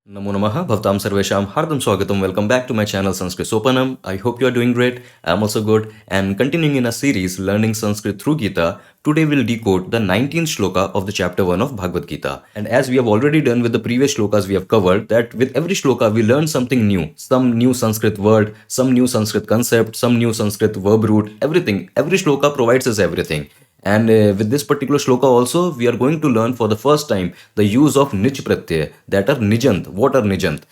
Namo Namaha Bhavtam Sarvesham Hardam Swagatam. Welcome back to my channel Sanskrit Sopanam. I hope you are doing great. I am also good. And continuing in a series learning Sanskrit through Gita, today we'll decode the 19th shloka of the chapter 1 of Bhagavad Gita. And as we have already done with the previous shlokas, we have covered that with every shloka we learn something new. Some new Sanskrit word, some new Sanskrit concept, some new Sanskrit verb root, everything. Every shloka provides us everything. And with this particular shloka also, we are going to learn for the first time the use of nich pratyay, that are nijant. What are nijant?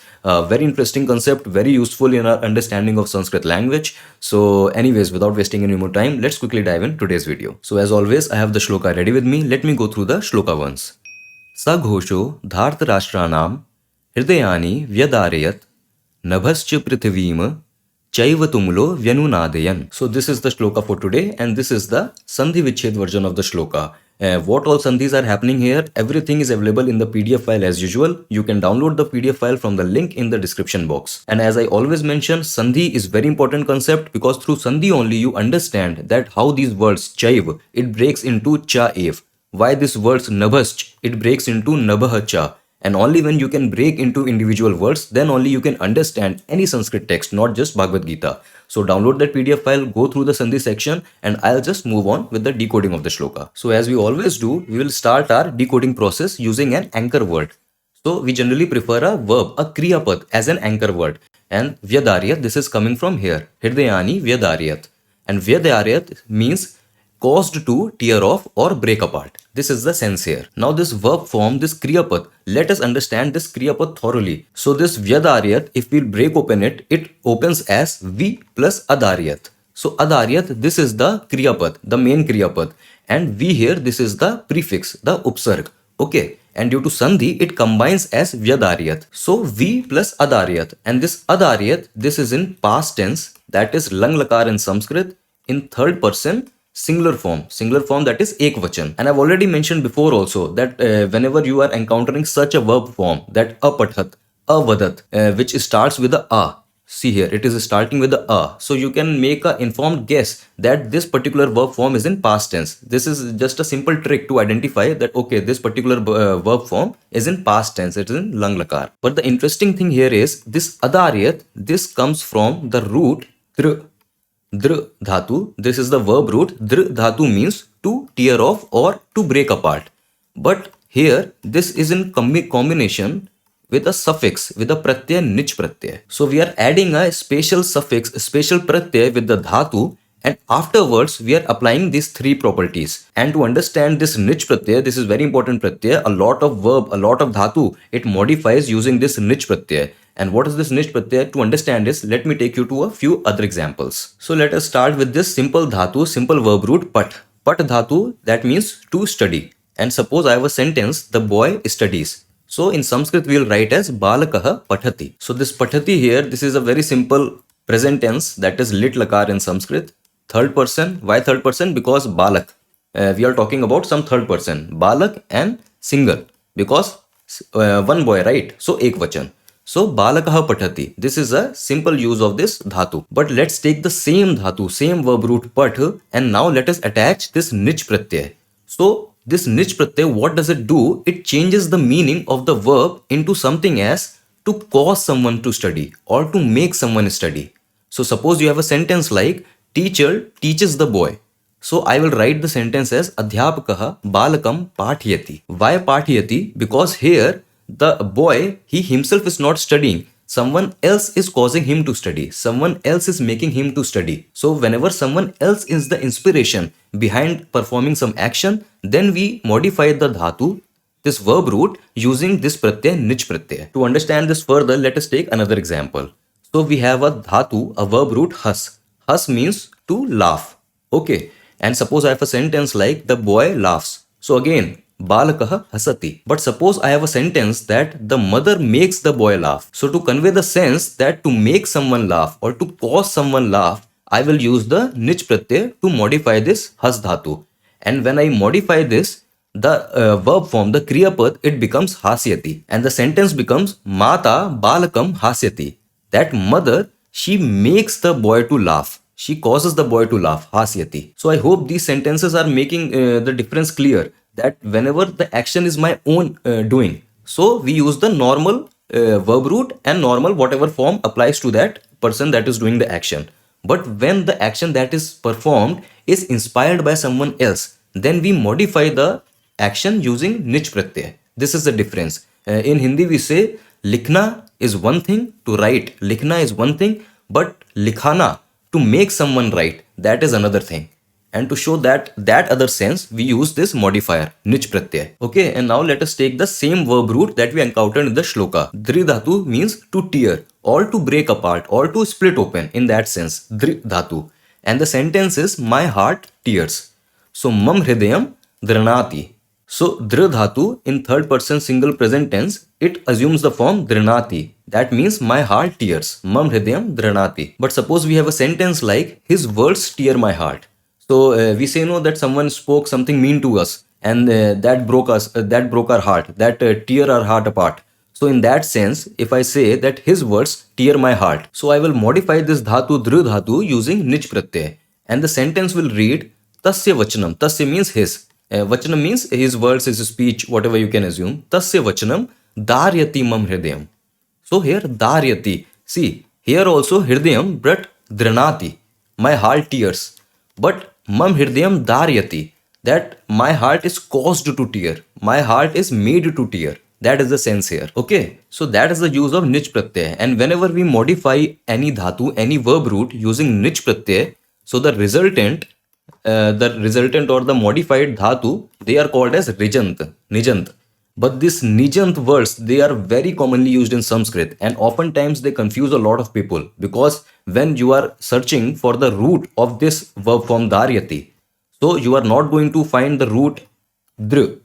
Very interesting concept, very useful in our understanding of Sanskrit language. So anyways, without wasting any more time, let's quickly dive in today's video. So as always, I have the shloka ready with me. Let me go through the shloka once. Saghosho dhartarashtranam hridayani vyadarayat nabhascha prithivim Chaivatumulo Vyanunadayan. So this is the shloka for today, and this is the Sandhi Vichhed version of the shloka. What all sandhis are happening here, everything is available in the PDF file as usual. You can download the PDF file from the link in the description box. And as I always mention, sandhi is very important concept because through sandhi only you understand that how these words chaiv, it breaks into cha ev. Why this words nabhasch, it breaks into nabha cha. And only when you can break into individual words, then only you can understand any Sanskrit text, not just Bhagavad Gita. So download that PDF file, go through the Sandhi section, and I'll just move on with the decoding of the shloka. So as we always do, we will start our decoding process using an anchor word. So we generally prefer a verb, a kriya pad as an anchor word. And Vyadaryat, this is coming from here. Hridayani Vyadaryat. And Vyadaryat means caused to tear off or break apart. This is the sense here. Now this verb form, this kriya pad, let us understand this kriya pad thoroughly. So this vyadaryat, if we break open it, it opens as v plus adaryat. So adaryat, this is the kriya pad, the main kriya pad. And v here, this is the prefix, the upsarg. Okay. And due to sandhi, it combines as vyadaryat. So v plus adaryat. And this adaryat, this is in past tense, that is lang lakar in Sanskrit, in third person, singular form that is ekvachan. And I've already mentioned before also that whenever you are encountering such a verb form, that apathat, avadat, which starts with the a. See here, it is starting with the a. So you can make an informed guess that this particular verb form is in past tense. This is just a simple trick to identify that, okay, this particular verb form is in past tense. It is in lang lakar. But the interesting thing here is this adaryat, this comes from the root dr. Dr dhatu, this is the verb root. Dr dhatu means to tear off or to break apart. But here, this is in combination with a suffix, with a pratyay, nich pratyay. So we are adding a special suffix, a special pratyay with the dhatu, and afterwards we are applying these three properties. And to understand this nich pratyay, this is very important pratyay, a lot of verb, a lot of dhatu, it modifies using this nich pratyay. And what is this nich pratyay? To understand this, let me take you to a few other examples. So let us start with this simple dhatu, simple verb root pat. Pat dhatu, that means to study. And suppose I have a sentence, the boy studies. So in Sanskrit we will write as balakaha pathati. So this pathati here, this is a very simple present tense, that is lit lakar in Sanskrit. Third person. Why third person? Because balak. We are talking about some third person. Balak and single. Because one boy, right? So ekvachan. So balakaha pathati. This is a simple use of this dhatu. But let's take the same dhatu, same verb root pat, and now let us attach this nich pratyay. So this nich pratyay, what does it do? It changes the meaning of the verb into something as to cause someone to study or to make someone study. So suppose you have a sentence like teacher teaches the boy. So I will write the sentence as adhyapakaha balakam pathyati. Why pathyati? Because here the boy, he himself is not studying. Someone else is causing him to study. Someone else is making him to study. So whenever someone else is the inspiration behind performing some action, then we modify the dhatu, this verb root, using this pratyay, nich pratyay. To understand this further, let us take another example. So we have a dhatu, a verb root has. Has means to laugh. Okay. And suppose I have a sentence like the boy laughs. So again, balakaha hasati. But suppose I have a sentence that the mother makes the boy laugh. So to convey the sense that to make someone laugh or to cause someone laugh, I will use the nich pratyay to modify this has dhatu. And when I modify this, the verb form, the kriya pad, it becomes hasyati. And the sentence becomes mata balakam hasyati. That mother, she makes the boy to laugh. She causes the boy to laugh, hasyati. So I hope these sentences are making the difference clear. That whenever the action is my own doing, so we use the normal verb root and normal whatever form applies to that person that is doing the action. But when the action that is performed is inspired by someone else, then we modify the action using nich pratyay. This is the difference. In Hindi we say likhna is one thing, to write. Likhna is one thing, but likhana, to make someone write, that is another thing. And to show that other sense, we use this modifier, nich pratyay. Okay, and now let us take the same verb root that we encountered in the shloka. Dri dhatu means to tear, or to break apart, or to split open, in that sense, dri dhatu. And the sentence is, my heart tears. So, mam hridayam dranati. So, dra dhatu in third person single present tense, it assumes the form dranati. That means my heart tears. Mam hridayam dranati. But suppose we have a sentence like, his words tear my heart. So we say no that someone spoke something mean to us, and that broke us, that broke our heart, that tear our heart apart. So in that sense, if I say that his words tear my heart, so I will modify this dhatu dru dhatu using nich pratyay, and the sentence will read tasya vachanam. Tasya means his. Vachanam means his words, his speech, whatever you can assume. Tasya vachanam daryati mam hridayam. So here daryati. See, here also hridayam, but dranati. My heart tears. But mam hridayam daryati. That my heart is caused to tear. My heart is made to tear. That is the sense here. Okay. So that is the use of nich pratyay. And whenever we modify any dhatu, any verb root using nich pratyay, so the resultant or the modified dhatu, they are called as nijant. But these nijant words, they are very commonly used in Sanskrit, and oftentimes they confuse a lot of people, because when you are searching for the root of this verb form daryati, so you are not going to find the root dr,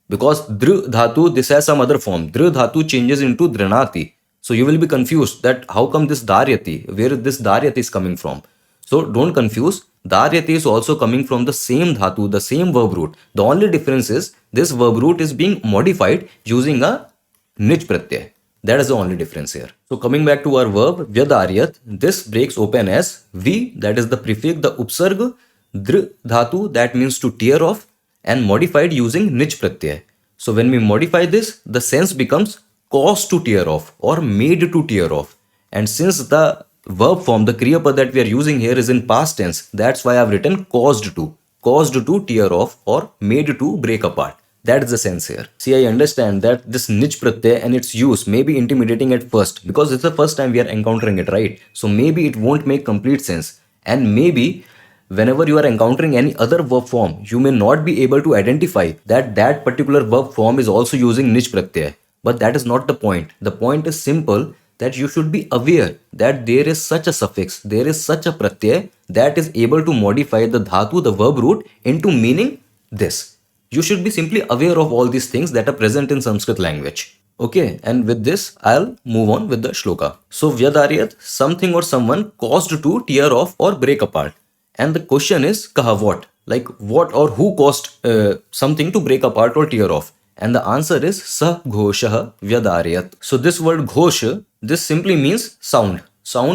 because dr dhatu, this has some other form. Dr dhatu changes into dranati. So you will be confused that how come this daryati, where this daryati is coming from. So don't confuse. Daryati is also coming from the same dhatu, the same verb root. The only difference is this verb root is being modified using a nich pratyay. That is the only difference here. So coming back to our verb vyadaryat, this breaks open as v, that is the prefix, the upsarg, dr dhatu, that means to tear off, and modified using nich pratyay. So when we modify this, the sense becomes caused to tear off or made to tear off. And since the verb form, the kriya pad that we are using here is in past tense, that's why I have written caused to tear off or made to break apart. That is the sense here. See, I understand that this nich pratyay and its use may be intimidating at first, because it's the first time we are encountering it, right? So maybe it won't make complete sense, and maybe whenever you are encountering any other verb form, you may not be able to identify that that particular verb form is also using nich pratyay. But that is not the point. The point is simple, that you should be aware that there is such a suffix, there is such a pratyay that is able to modify the dhatu, the verb root, into meaning this. You should be simply aware of all these things that are present in Sanskrit language. Okay, and with this, I'll move on with the shloka. So, vyadaryat, something or someone caused to tear off or break apart. And the question is, kaha what? Like what or who caused something to break apart or tear off? And the answer is sa ghoshah vyadaryat. So this word ghosh, this simply means sound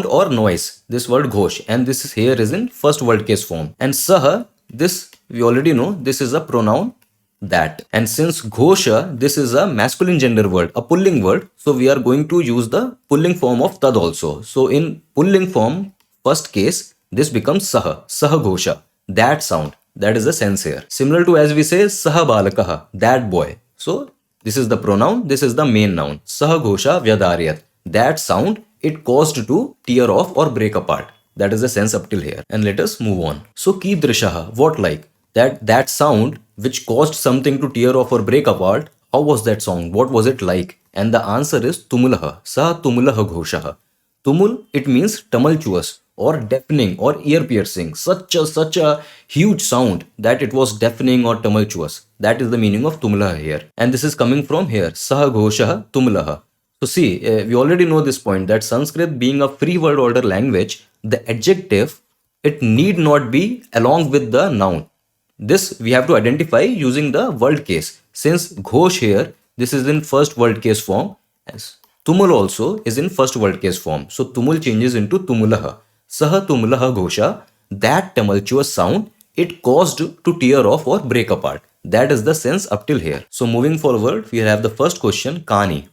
or noise. This word ghosh, and this is here is in first word case form. And sah, this we already know, this is a pronoun that. And since ghosha, this is a masculine gender word, a pulling word, so we are going to use the pulling form of tad also. So in pulling form, first case, this becomes saha ghosha, that sound. That is the sense here. Similar to as we say saha balakaha, that boy. So this is the pronoun, this is the main noun. Saha ghosha vyadaryat. That sound, it caused to tear off or break apart. That is the sense up till here. And let us move on. So kidrishaha, what like? That sound which caused something to tear off or break apart, how was that sound? What was it like? And the answer is tumulaha. Sa tumulaha ghoshaha. Tumul, it means tumultuous or deafening or ear piercing. Such a huge sound that it was deafening or tumultuous. That is the meaning of tumulaha here. And this is coming from here. Saha ghoshaha tumulaha. So see, we already know this point, that Sanskrit being a free word order language, the adjective, it need not be along with the noun. This we have to identify using the word case. Since ghosh here, this is in first word case form, as tumul also is in first word case form. So tumul changes into tumulaha. Saha tumulaha ghosha, that tumultuous sound, it caused to tear off or break apart. That is the sense up till here. So moving forward, we have the first question, Kani.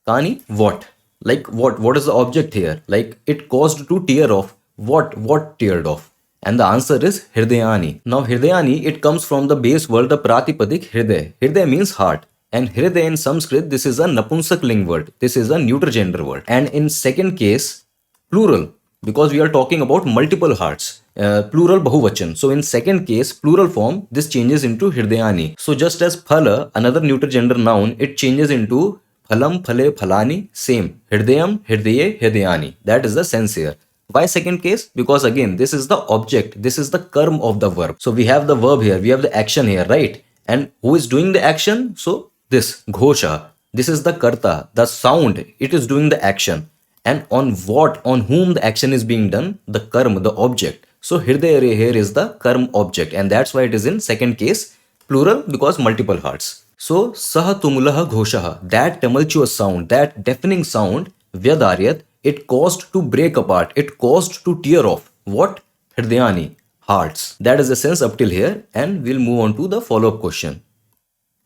Kani, what? Like what? What is the object here? Like it caused to tear off. What? What teared off? And the answer is Hridayani. Now Hridayani, it comes from the base word, the Pratipadik Hriday. Hriday means heart. And Hriday in Sanskrit, this is a Napunsak ling word. This is a neuter gender word. And in second case, plural, because we are talking about multiple hearts. Plural bahuvachan. So in second case, plural form, this changes into Hridayani. So just as phala, another neuter gender noun, it changes into phalam, phale, phalani, same. Hridayam, hridaye, hridayani. That is the sense here. Why second case? Because again, this is the object, this is the karm of the verb. So we have the verb here, we have the action here, right? And who is doing the action? So this, ghosha. This is the karta, the sound, it is doing the action. And on what, on whom the action is being done? The karm, the object. So hirdaya here is the karm object, and that's why it is in second case, plural, because multiple hearts. So saha tumulaha ghoshaha, that tumultuous sound, that deafening sound, vyadaryat, it caused to break apart, it caused to tear off. What? Hridayani, hearts. That is the sense up till here, and we'll move on to the follow-up question.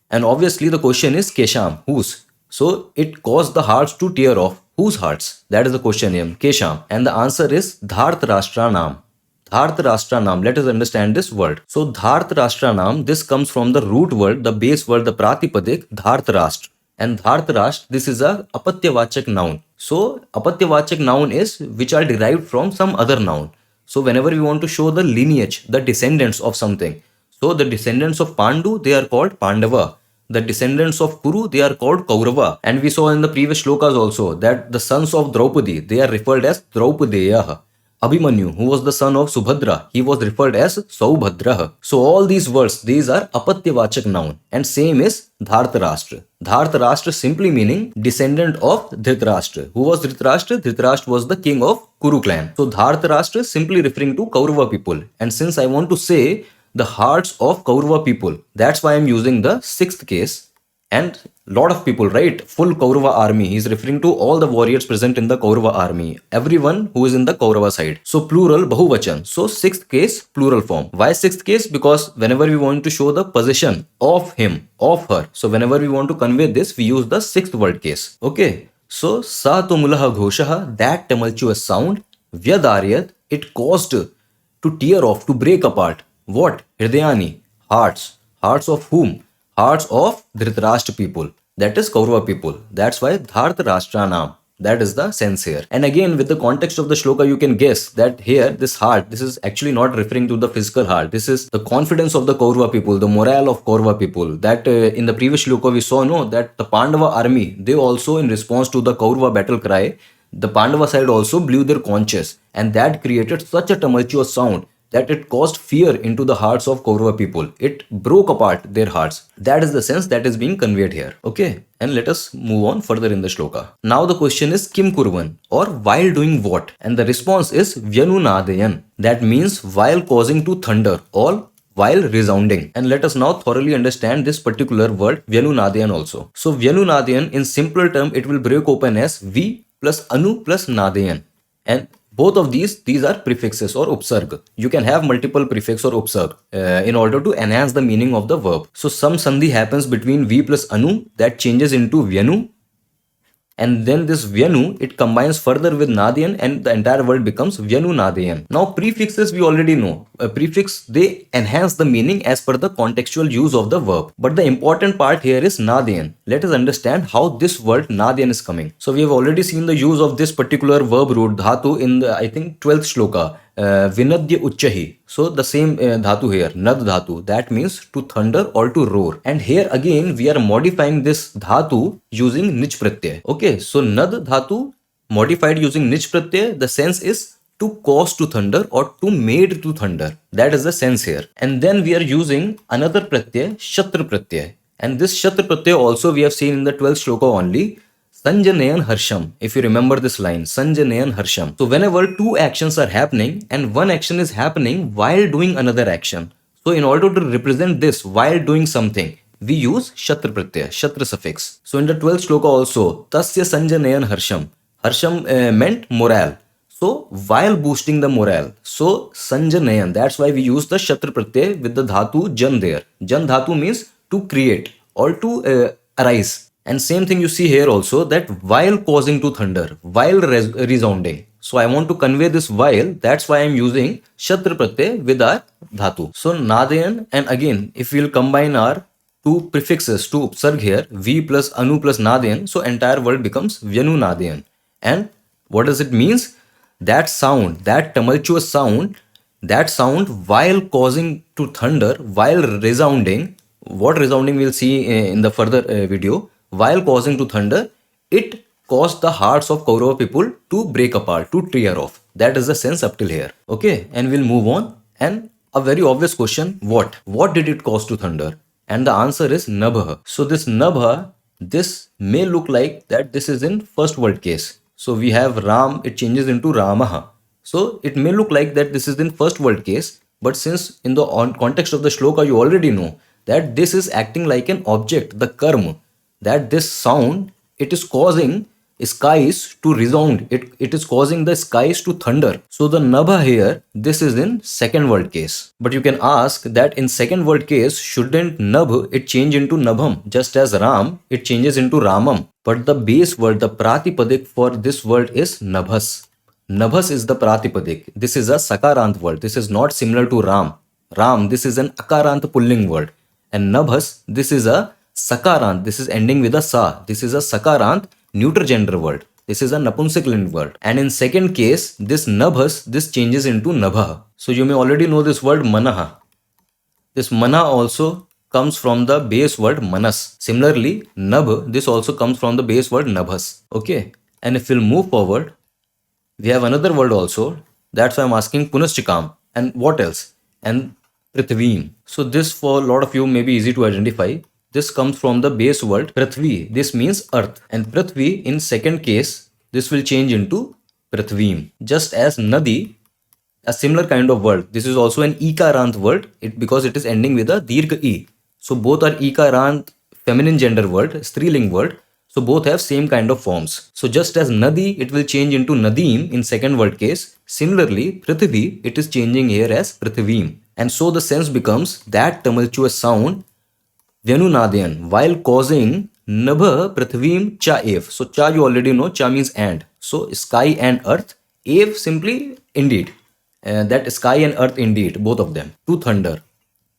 And obviously the question is Kesham, whose? So it caused the hearts to tear off. Whose hearts? That is the question here, Kesham. And the answer is Dhartarashtranam. Dhartarashtranam. Let us understand this word. So Dhartarashtranam, this comes from the root word, the base word, the Pratipadik, Dhartarasht. And Dhartarasht, this is a apatyavachak noun. So apatyavachak noun is which are derived from some other noun. So whenever we want to show the lineage, the descendants of something, so the descendants of Pandu, they are called Pandava. The descendants of Kuru, they are called Kaurava. And we saw in the previous shlokas also that the sons of Draupadi, they are referred as Draupadeyah. Abhimanyu, who was the son of Subhadra, he was referred as Saubhadrah. So all these words, these are apatyavachak noun. And same is Dhartarashtra. Dhartarashtra simply meaning descendant of Dhritarashtra. Who was Dhritarashtra? Dhritarashtra was the king of Kuru clan. So Dhartarashtra simply referring to Kaurava people. And since I want to say the hearts of Kaurava people, that's why I'm using the sixth case. And lot of people, right? Full Kaurava army. He's referring to all the warriors present in the Kaurava army. Everyone who is in the Kaurava side. So plural, bahuvachan. So sixth case, plural form. Why sixth case? Because whenever we want to show the possession of him, of her. So whenever we want to convey this, we use the sixth word case. Okay. So sa tumulaha ghoshaha, that tumultuous sound, vyadaryat, it caused to tear off, to break apart. What? Hridayani, hearts. Hearts of whom? Hearts of Dhritarashtra people. That is Kaurava people. That's why Dhartarashtranam. That is the sense here. And again, with the context of the shloka, you can guess that here, this heart, this is actually not referring to the physical heart. This is the confidence of the Kaurava people, the morale of Kaurava people. That in the previous shloka, we saw, no, that the Pandava army, they also, in response to the Kaurava battle cry, the Pandava side also blew their conches. And that created such a tumultuous sound that it caused fear into the hearts of Kaurava people. It broke apart their hearts. That is the sense that is being conveyed here. Okay, and let us move on further in the shloka. Now the question is Kim Kurvan, or while doing what? And the response is Vyanunadayan. That means while causing to thunder, or while resounding. And let us now thoroughly understand this particular word Vyanunadayan also. So Vyanunadayan, in simpler term, it will break open as V plus Anu plus Nadayan. And both of these are prefixes or upsarg. You can have multiple prefix or upsarg in order to enhance the meaning of the verb. So some sandhi happens between V plus Anu that changes into Vyanu. And then this Vyanu, it combines further with Nadayan and the entire word becomes Vyanu Nadayan. Now prefixes we already know. A prefix, they enhance the meaning as per the contextual use of the verb. But the important part here is Nadayan. Let us understand how this word Nadayan is coming. So we have already seen the use of this particular verb root dhatu in the, I think, 12th shloka. Vinadya Uchchahi. So the same dhatu here, Nad dhatu, that means to thunder or to roar. And here again we are modifying this dhatu using nich pratyay. Okay, so Nad dhatu modified using nich pratyay, the sense is to cause to thunder or to made to thunder. That is the sense here. And then we are using another pratyay, Shatra pratyay. And this Shatra pratyay also we have seen in the 12th shloka only. Sanjanayan Harsham. If you remember this line, Sanjanayan Harsham. So whenever two actions are happening and one action is happening while doing another action. So in order to represent this while doing something, we use Shatra Pratyaya, Shatra suffix. So in the 12th shloka also, Tasya Sanjanayan Harsham. Harsham meant morale. So while boosting the morale, so Sanjanayan, that's why we use the Shatra Pratyaya with the dhatu Jan there. Jan dhatu means to create or to arise. And same thing you see here also, that while causing to thunder, while resounding. So I want to convey this while, that's why I'm using Shatra Pratyay with our dhatu. So Nadayan, and again, if we'll combine our two prefixes, two upsarg here, V plus Anu plus Nadayan, so entire word becomes Vyanu Nadayan. And what does it means? That sound, that tumultuous sound, that sound while causing to thunder, while resounding, what resounding we'll see in the further video, while causing to thunder, it caused the hearts of Kaurava people to break apart, to tear off. That is the sense up till here. Okay, and we'll move on. And a very obvious question, what? What did it cause to thunder? And the answer is Nabha. So this Nabha, this may look like that this is in first word case. So we have Ram, it changes into Ramaha. So it may look like that this is in first word case, but since in the context of the shloka you already know that this is acting like an object, the karma, that this sound, it is causing skies to resound, it is causing the skies to thunder. So the nabha here, this is in second word case. But you can ask that in second word case, shouldn't nabh it change into nabham, just as Ram, it changes into Ramam. But the base word, the pratipadik for this word is nabhas. Nabhas is the pratipadik. This is a sakarant word. This is not similar to Ram. Ram, this is an akarant pulling word. And nabhas, this is a sakarant. This is ending with a sa. This is a sakarant neuter gender word. This is a napunsaklinger word. And in second case, this nabhas, this changes into nabha. So you may already know this word manaha. This mana also comes from the base word manas. Similarly, nabh, this also comes from the base word nabhas. Okay. And if we'll move forward, we have another word also. That's why I'm asking punaschikam. And what else? And prithvim. So this for a lot of you may be easy to identify. This comes from the base word prithvi. This means earth. And prithvi in second case, this will change into prithvim. Just as nadi, a similar kind of word. This is also an ikarant word because it is ending with a dirgha e. So both are ikarant feminine gender word, striling word. So both have same kind of forms. So just as nadi, it will change into nadim in second word case. Similarly, prithvi, it is changing here as prithvim. And so the sense becomes that tumultuous sound Vyanunadayan, while causing Nabha Prithvim Cha Ev. So Cha you already know, Cha means and. So sky and earth, Ev simply indeed. That sky and earth indeed, both of them, to thunder.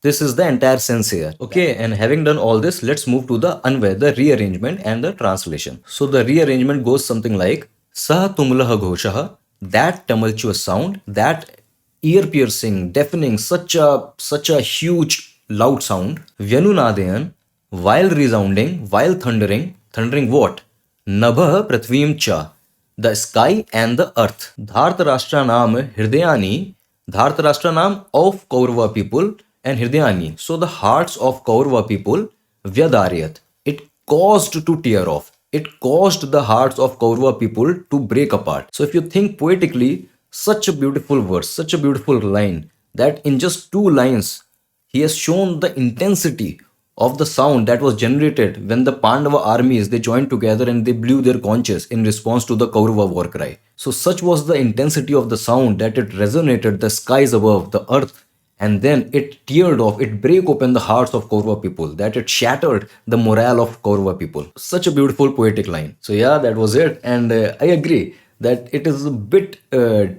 This is the entire sense here. Okay, and having done all this, let's move to the Anvay, the rearrangement and the translation. So the rearrangement goes something like Saha Tumulaha Ghoshaha, that tumultuous sound, that ear-piercing, deafening, such a huge loud sound, Vyanunadayan, while resounding, while thundering, thundering what? Nabha Prithvim Cha, the sky and the earth. Dhartarashtra Naam Hridayani, Dhartarashtra Naam of Kaurava people and Hridayani. So the hearts of Kaurava people, Vyadaryat, it caused to tear off. It caused the hearts of Kaurava people to break apart. So if you think poetically, such a beautiful verse, such a beautiful line, that in just two lines, he has shown the intensity of the sound that was generated when the Pandava armies, they joined together and they blew their conches in response to the Kaurava war cry. So such was the intensity of the sound that it resonated the skies above, the earth, and then it teared off, it break open the hearts of Kaurava people, that it shattered the morale of Kaurava people. Such a beautiful poetic line. So yeah, that was it. And I agree that it is a bit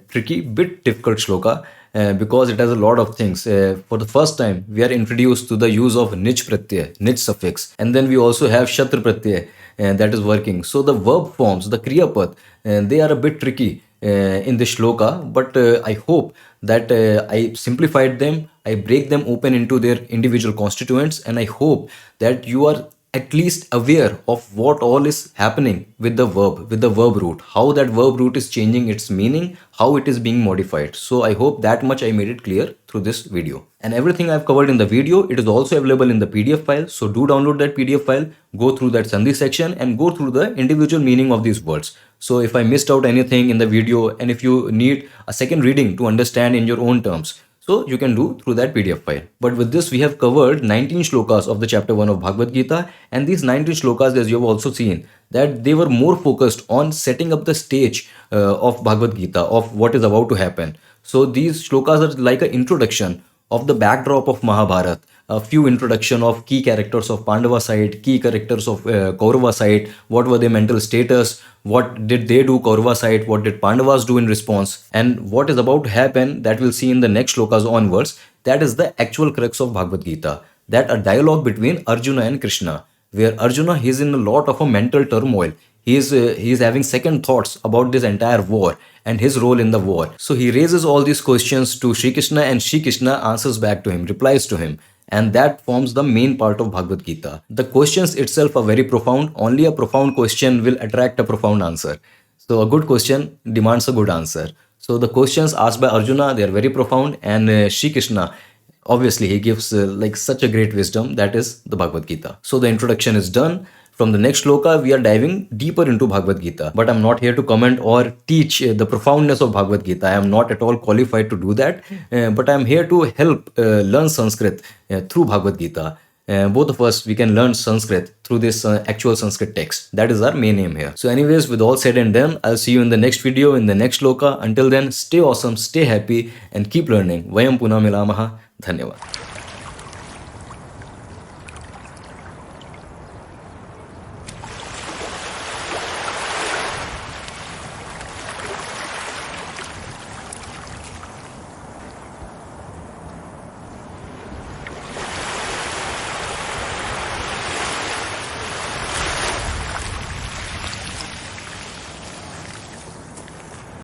tricky, bit difficult shloka. Because it has a lot of things. For the first time, we are introduced to the use of nich pratyay, nich suffix, and then we also have shatra pratyay that is working. So the verb forms, the kriya pad, they are a bit tricky in the shloka, but I hope that I simplified them, I break them open into their individual constituents, and I hope that you are at least aware of what all is happening with the verb root, how that verb root is changing its meaning, how it is being modified. So I hope that much I made it clear through this video. And everything I've covered in the video, it is also available in the PDF file. So do download that PDF file, go through that Sandhi section and go through the individual meaning of these words. So if I missed out anything in the video and if you need a second reading to understand in your own terms, so you can do through that PDF file. But with this, we have covered 19 shlokas of the chapter 1 of Bhagavad Gita. And these 19 shlokas, as you have also seen, that they were more focused on setting up the stage of Bhagavad Gita, of what is about to happen. So these shlokas are like an introduction of the backdrop of Mahabharata, a few introduction of key characters of Pandava side, key characters of Kaurava side, what were their mental status, what did they do Kaurava side, what did Pandavas do in response, and what is about to happen that we'll see in the next shlokas onwards. That is the actual crux of Bhagavad Gita. That a dialogue between Arjuna and Krishna, where Arjuna is in a lot of a mental turmoil. He is having second thoughts about this entire war and his role in the war. So he raises all these questions to Shri Krishna, and Shri Krishna answers back to him, replies to him. And that forms the main part of Bhagavad Gita. The questions itself are very profound. Only a profound question will attract a profound answer. So a good question demands a good answer. So the questions asked by Arjuna, they are very profound, and Shri Krishna, obviously he gives like such a great wisdom, that is the Bhagavad Gita. So the introduction is done. From the next shloka, we are diving deeper into Bhagavad Gita. But I'm not here to comment or teach the profoundness of Bhagavad Gita. I am not at all qualified to do that. But I'm here to help learn Sanskrit through Bhagavad Gita. Both of us, we can learn Sanskrit through this actual Sanskrit text. That is our main aim here. So anyways, with all said and done, I'll see you in the next video, in the next shloka. Until then, stay awesome, stay happy, and keep learning. Vayam puna milamaha. Dhanyavad.